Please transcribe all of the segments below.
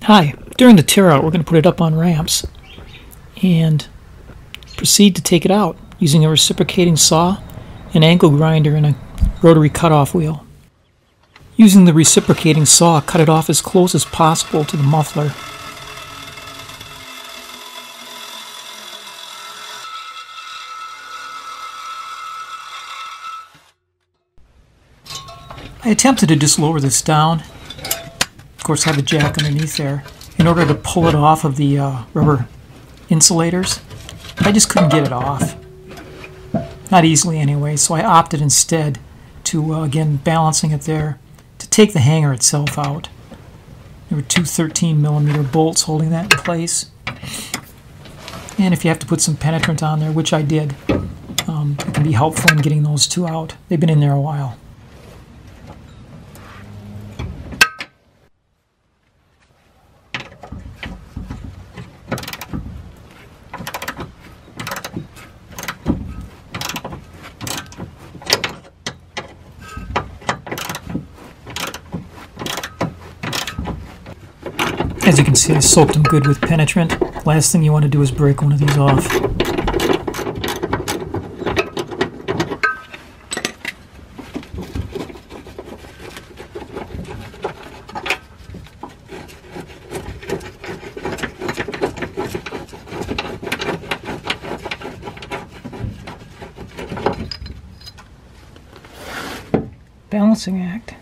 Hi, during the tear out we're going to put it up on ramps and proceed to take it out using a reciprocating saw, an angle grinder, and a rotary cutoff wheel. Using the reciprocating saw, cut it off as close as possible to the muffler. I attempted to just lower this down. Of course, I have a jack underneath there in order to pull it off of the rubber insulators. I just couldn't get it off. Not easily anyway, so I opted instead to, again, balancing it there, to take the hanger itself out. There were two 13mm bolts holding that in place. And if you have to put some penetrant on there, which I did, it can be helpful in getting those two out. They've been in there a while. As you can see, I soaked them good with penetrant. Last thing you want to do is break one of these off. Balancing act.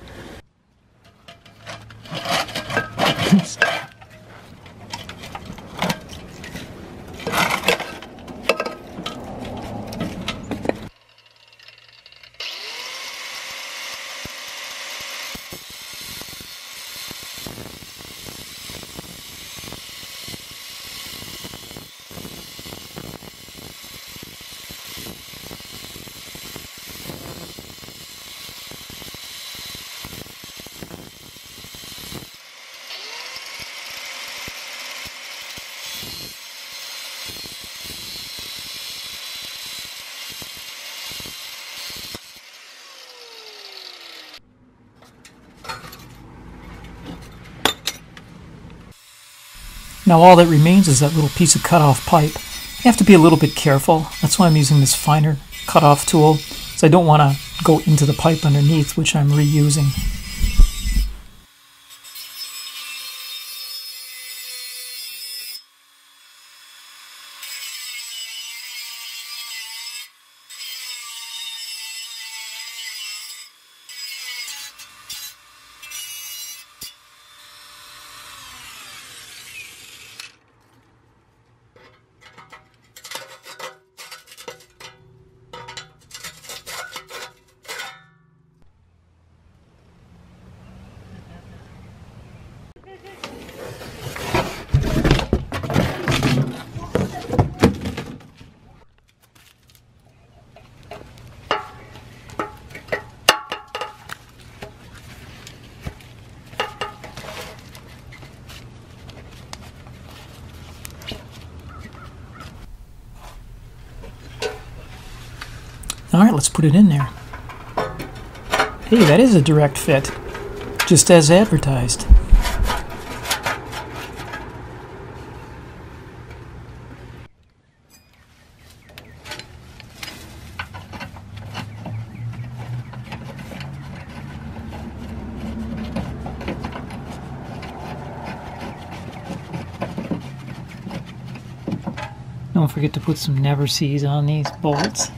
Now all that remains is that little piece of cutoff pipe. You have to be a little bit careful. That's why I'm using this finer cutoff tool, so I don't want to go into the pipe underneath, which I'm reusing. Alright, let's put it in there. Hey, that is a direct fit, just as advertised. Don't forget to put some never sees on these bolts.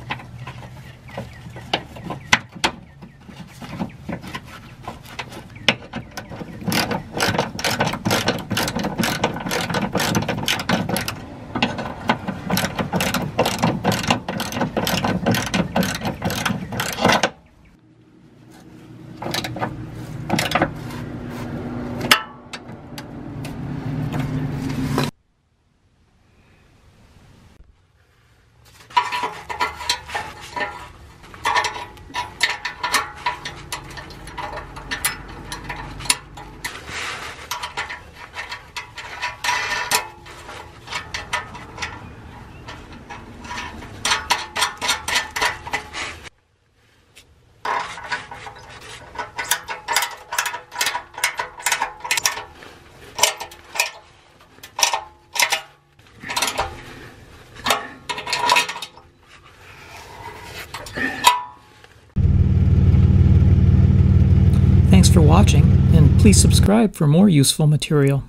for watching, and please subscribe for more useful material.